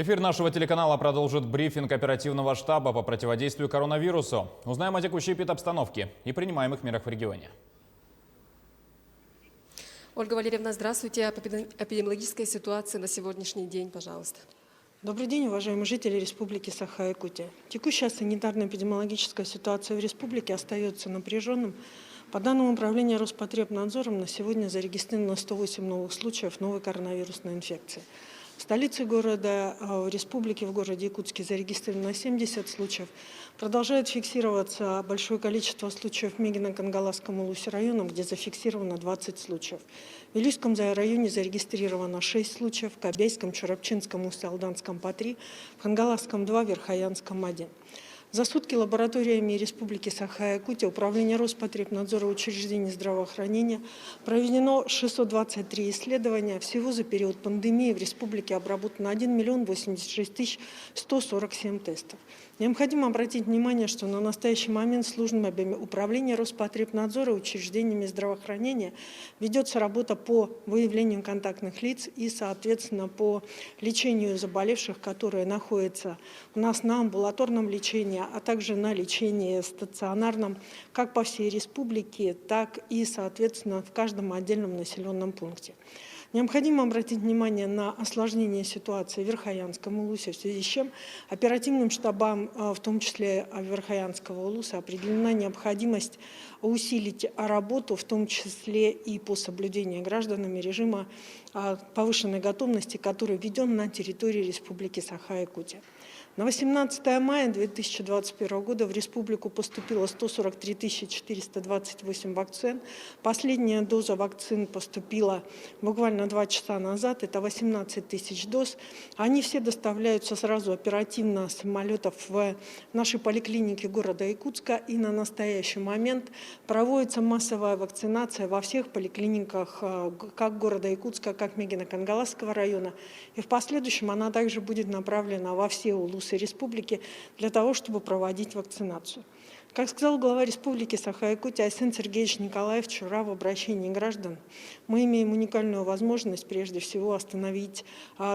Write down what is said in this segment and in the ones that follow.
Эфир нашего телеканала продолжит брифинг оперативного штаба по противодействию коронавирусу. Узнаем о текущей эпидобстановке и принимаемых мерах в регионе. Ольга Валерьевна, здравствуйте. Об эпидемиологической ситуации на сегодняшний день, пожалуйста. Добрый день, уважаемые жители Республики Саха-Якутия. Текущая санитарно-эпидемиологическая ситуация в республике остается напряженным. По данным Управления Роспотребнадзором, на сегодня зарегистрировано 108 новых случаев новой коронавирусной инфекции. В столице города, в республике, в городе Якутске зарегистрировано 70 случаев. Продолжает фиксироваться большое количество случаев в Мегино-Кангаласском Улусе районом, где зафиксировано 20 случаев. В Вилюйском районе зарегистрировано 6 случаев, в Кобяйском, Чурапчинском, Усть-Алданском по 3, в Хангаласском 2, в Верхоянском 1. За сутки лабораториями Республики Саха-Якутия Управление Роспотребнадзора учреждений здравоохранения проведено 623 исследования. Всего за период пандемии в республике обработано 1 086 147 тестов. Необходимо обратить внимание, что на настоящий момент службами Управления Роспотребнадзора учреждениями здравоохранения ведется работа по выявлению контактных лиц и, соответственно, по лечению заболевших, которые находятся у нас на амбулаторном лечении, а также на лечении стационарном как по всей республике, так и, соответственно, в каждом отдельном населенном пункте. Необходимо обратить внимание на осложнение ситуации в Верхоянском улусе, в связи с чем оперативным штабам, в том числе Верхоянского улуса, определена необходимость усилить работу, в том числе и по соблюдению гражданами режима повышенной готовности, который введен на территории Республики Саха-Якутия. На 18 мая 2021 года в республику поступило 143 428 вакцин. Последняя доза вакцин поступила буквально 2 часа назад, это 18 тысяч доз. Они все доставляются сразу оперативно с самолетов в наши поликлиники города Якутска, и на настоящий момент проводится массовая вакцинация во всех поликлиниках как города Якутска, как Мегино-Кангаласского района. И в последующем она также будет направлена во все улусы республики для того, чтобы проводить вакцинацию. Как сказал глава Республики Саха-Якутия Айсен Сергеевич Николаев вчера в обращении граждан, мы имеем уникальную возможность прежде всего остановить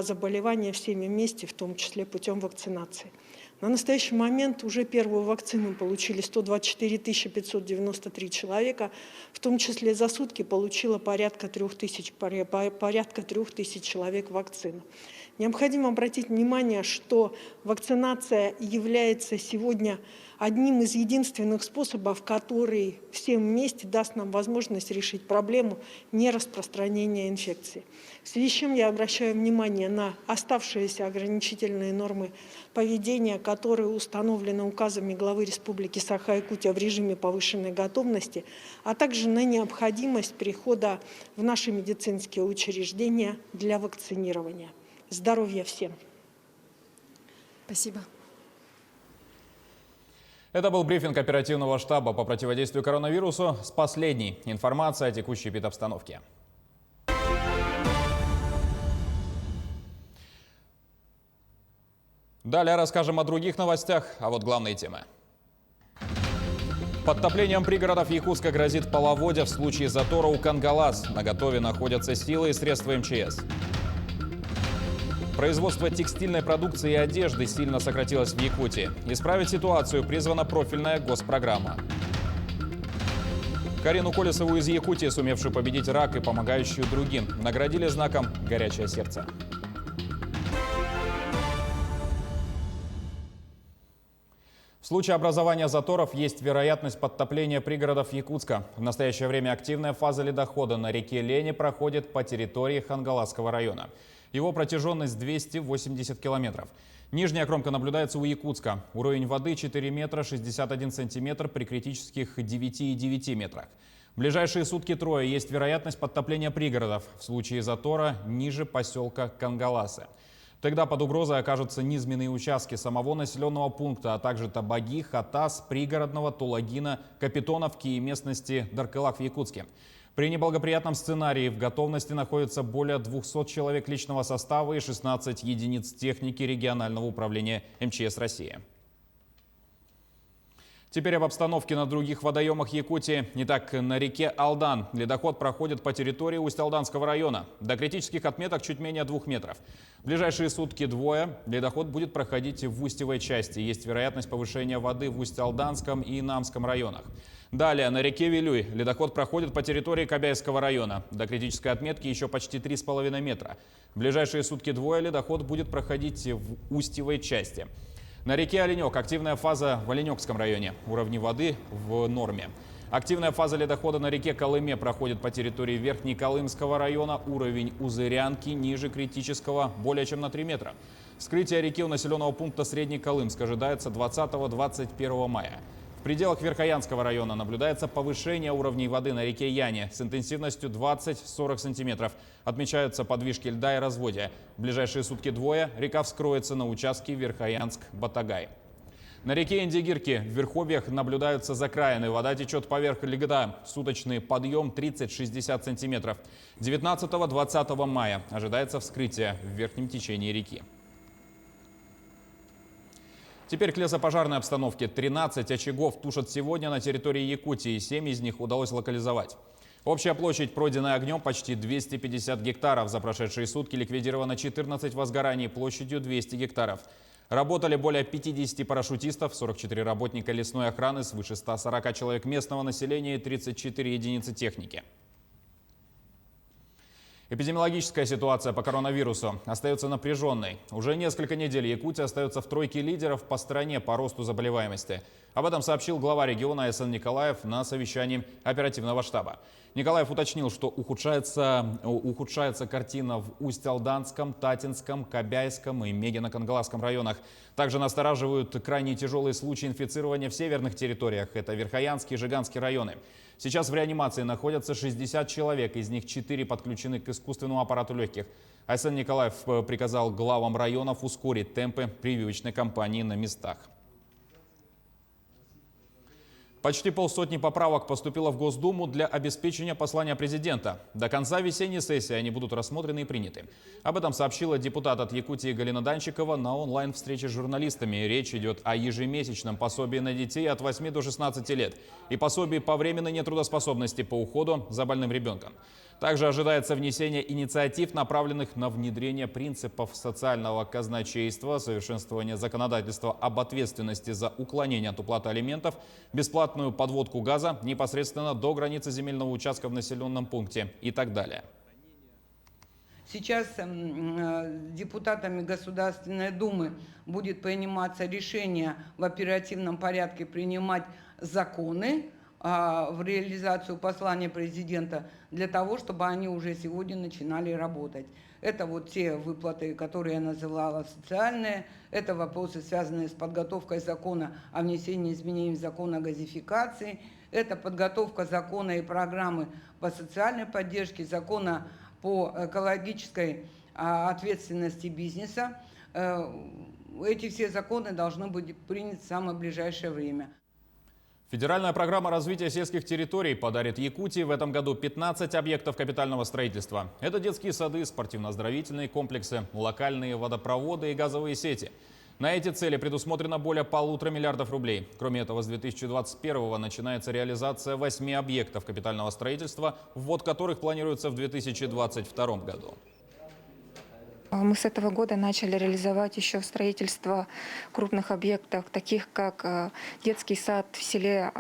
заболевания всеми вместе, в том числе путем вакцинации. На настоящий момент уже первую вакцину получили 124 593 человека, в том числе за сутки получило порядка 3000 человек вакцину. Необходимо обратить внимание, что вакцинация является сегодня одним из единственных способов, который всем вместе даст нам возможность решить проблему нераспространения инфекции. В связи с чем я обращаю внимание на оставшиеся ограничительные нормы поведения, которые установлены указами главы Республики Саха-Якутия в режиме повышенной готовности, а также на необходимость прихода в наши медицинские учреждения для вакцинирования. Здоровья всем! Спасибо. Это был брифинг оперативного штаба по противодействию коронавирусу с последней информацией о текущей эпидобстановке. Далее расскажем о других новостях, а вот главные темы. Подтоплением пригородов Якутска грозит половодье в случае затора у Кангалас. Наготове находятся силы и средства МЧС. Производство текстильной продукции и одежды сильно сократилось в Якутии. Исправить ситуацию призвана профильная госпрограмма. Карину Колесову из Якутии, сумевшую победить рак и помогающую другим, наградили знаком «Горячее сердце». В случае образования заторов есть вероятность подтопления пригородов Якутска. В настоящее время активная фаза ледохода на реке Лени проходит по территории Хангаласского района. Его протяженность 280 километров. Нижняя кромка наблюдается у Якутска. Уровень воды 4 метра 61 сантиметр при критических 9,9 метрах. В ближайшие сутки трое есть вероятность подтопления пригородов. В случае затора ниже поселка Кангаласы. Тогда под угрозой окажутся низменные участки самого населенного пункта, а также Табаги, Хатас, Пригородного, Тулагина, Капитоновки и местности Даркылак в Якутске. При неблагоприятном сценарии в готовности находится более 200 человек личного состава и 16 единиц техники регионального управления МЧС России. Теперь об обстановке на других водоемах Якутии. Итак, на реке Алдан ледоход проходит по территории Усть-Алданского района. До критических отметок чуть менее 2 метров. В ближайшие сутки двое. Ледоход будет проходить в устьевой части. Есть вероятность повышения воды в Усть-Алданском и Инамском районах. Далее, на реке Вилюй ледоход проходит по территории Кобяйского района. До критической отметки еще почти 3,5 метра. В ближайшие сутки двое. Ледоход будет проходить в устьевой части. На реке Оленек активная фаза в Оленекском районе. Уровни воды в норме. Активная фаза ледохода на реке Колыме проходит по территории Верхнеколымского района. Уровень у Зырянки ниже критического более чем на 3 метра. Вскрытие реки у населенного пункта Среднеколымск ожидается 20-21 мая. В пределах Верхоянского района наблюдается повышение уровней воды на реке Яне с интенсивностью 20-40 сантиметров. Отмечаются подвижки льда и разводья. В ближайшие сутки двое. Река вскроется на участке Верхоянск-Батагай. На реке Индигирки в верховьях наблюдаются закраины. Вода течет поверх льда. Суточный подъем 30-60 сантиметров. 19-20 мая ожидается вскрытие в верхнем течении реки. Теперь к лесопожарной обстановке. 13 очагов тушат сегодня на территории Якутии. 7 из них удалось локализовать. Общая площадь, пройденная огнем, почти 250 гектаров. За прошедшие сутки ликвидировано 14 возгораний площадью 200 гектаров. Работали более 50 парашютистов, 44 работника лесной охраны, свыше 140 человек местного населения и 34 единицы техники. Эпидемиологическая ситуация по коронавирусу остается напряженной. Уже несколько недель Якутия остается в тройке лидеров по стране по росту заболеваемости. Об этом сообщил глава региона Айсен Николаев на совещании оперативного штаба. Николаев уточнил, что ухудшается картина в Усть-Алданском, Татинском, Кобяйском и Мегино-Кангаласском районах. Также настораживают крайне тяжелые случаи инфицирования в северных территориях. Это Верхоянский и Жиганский районы. Сейчас в реанимации находятся 60 человек, из них 4 подключены к искусственному аппарату легких. Айсен Николаев приказал главам районов ускорить темпы прививочной кампании на местах. Почти полсотни поправок поступило в Госдуму для обеспечения послания президента. До конца весенней сессии они будут рассмотрены и приняты. Об этом сообщила депутат от Якутии Галина Данчикова на онлайн-встрече с журналистами. Речь идет о ежемесячном пособии на детей от 8 до 16 лет и пособии по временной нетрудоспособности по уходу за больным ребенком. Также ожидается внесение инициатив, направленных на внедрение принципов социального казначейства, совершенствование законодательства об ответственности за уклонение от уплаты алиментов, бесплатную подводку газа непосредственно до границы земельного участка в населенном пункте и так далее. Сейчас депутатами Государственной Думы будет приниматься решение в оперативном порядке принимать законы в реализацию послания президента для того, чтобы они уже сегодня начинали работать. Это вот те выплаты, которые я называла социальные, это вопросы, связанные с подготовкой закона о внесении изменений в закон о газификации, это подготовка закона и программы по социальной поддержке, закона по экологической ответственности бизнеса. Эти все законы должны быть приняты в самое ближайшее время. Федеральная программа развития сельских территорий подарит Якутии в этом году 15 объектов капитального строительства. Это детские сады, спортивно-оздоровительные комплексы, локальные водопроводы и газовые сети. На эти цели предусмотрено более 1,5 миллиарда рублей. Кроме этого, с 2021-го начинается реализация 8 объектов капитального строительства, ввод которых планируется в 2022 году. Мы с этого года начали реализовать еще строительство крупных объектов, таких как детский сад в селе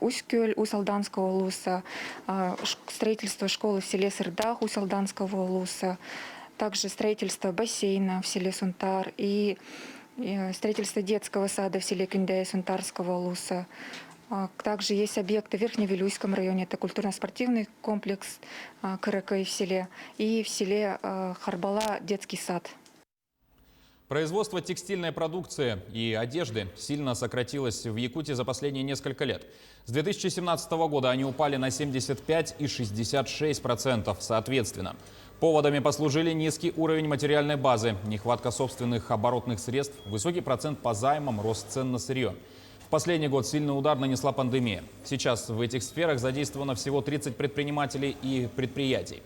Усть-Кюль Усть-Алданского улуса, строительство школы в селе Сырдах Усть-Алданского улуса, также строительство бассейна в селе Сунтар и строительство детского сада в селе Кюндяй Сунтарского улуса. Также есть объекты в Верхневилюйском районе, это культурно-спортивный комплекс Кырыкай в селе, и в селе Харбала детский сад. Производство текстильной продукции и одежды сильно сократилось в Якутии за последние несколько лет. С 2017 года они упали на 75 и 66% соответственно. Поводами послужили низкий уровень материальной базы, нехватка собственных оборотных средств, высокий процент по займам, рост цен на сырье. В последний год сильный удар нанесла пандемия. Сейчас в этих сферах задействовано всего 30 предпринимателей и предприятий.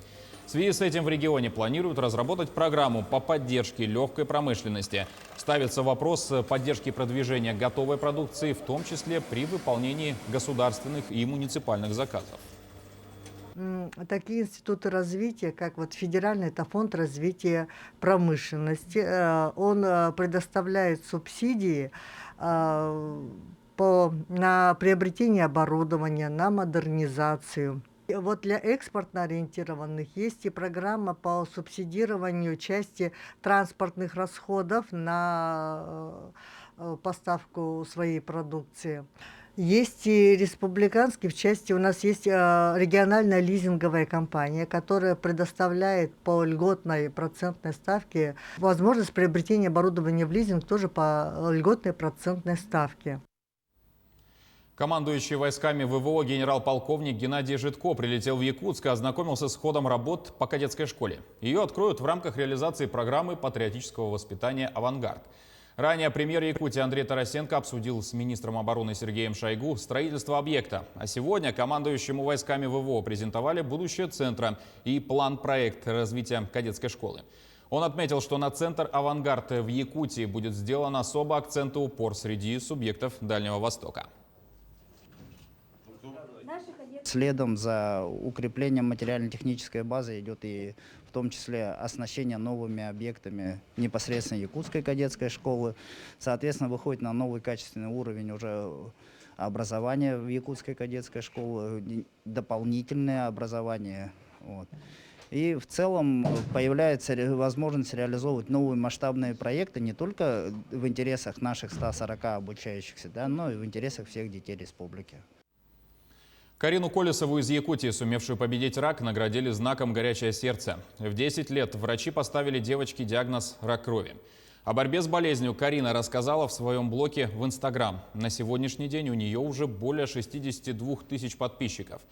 В связи с этим в регионе планируют разработать программу по поддержке легкой промышленности. Ставится вопрос поддержки продвижения готовой продукции, в том числе при выполнении государственных и муниципальных заказов. Такие институты развития, как вот федеральный, это фонд развития промышленности, он предоставляет субсидии на приобретение оборудования, на модернизацию. И вот для экспортно ориентированных есть и программа по субсидированию части транспортных расходов на поставку своей продукции. Есть и республиканский, в части у нас есть региональная лизинговая компания, которая предоставляет по льготной процентной ставке возможность приобретения оборудования в лизинг тоже по льготной процентной ставке. Командующий войсками ВВО генерал-полковник Геннадий Житко прилетел в Якутск и ознакомился с ходом работ по кадетской школе. Ее откроют в рамках реализации программы патриотического воспитания «Авангард». Ранее премьер Якутии Андрей Тарасенко обсудил с министром обороны Сергеем Шойгу строительство объекта. А сегодня командующему войсками ВВО презентовали будущее центра и план-проект развития кадетской школы. Он отметил, что на центр «Авангард» в Якутии будет сделан особо акцент и упор среди субъектов Дальнего Востока. Следом за укреплением материально-технической базы идет и в том числе оснащение новыми объектами непосредственно якутской кадетской школы. Соответственно, выходит на новый качественный уровень уже образования в якутской кадетской школе, дополнительное образование. Вот. И в целом появляется возможность реализовывать новые масштабные проекты не только в интересах наших 140 обучающихся, да, но и в интересах всех детей республики. Карину Колесову из Якутии, сумевшую победить рак, наградили знаком «Горячее сердце». В 10 лет врачи поставили девочке диагноз «рак крови». О борьбе с болезнью Карина рассказала в своем блоге в Инстаграм. На сегодняшний день у нее уже более 62 тысяч подписчиков.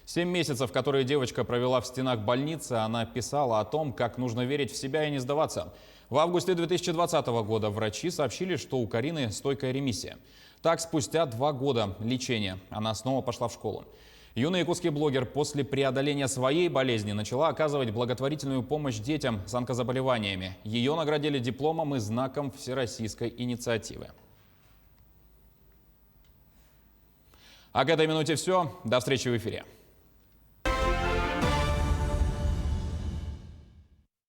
7 месяцев, которые девочка провела в стенах больницы, она писала о том, как нужно верить в себя и не сдаваться. В августе 2020 года врачи сообщили, что у Карины стойкая ремиссия. Так, спустя 2 года лечения она снова пошла в школу. Юный якутский блогер после преодоления своей болезни начала оказывать благотворительную помощь детям с онкозаболеваниями. Ее наградили дипломом и знаком всероссийской инициативы. А к этой минуте все. До встречи в эфире.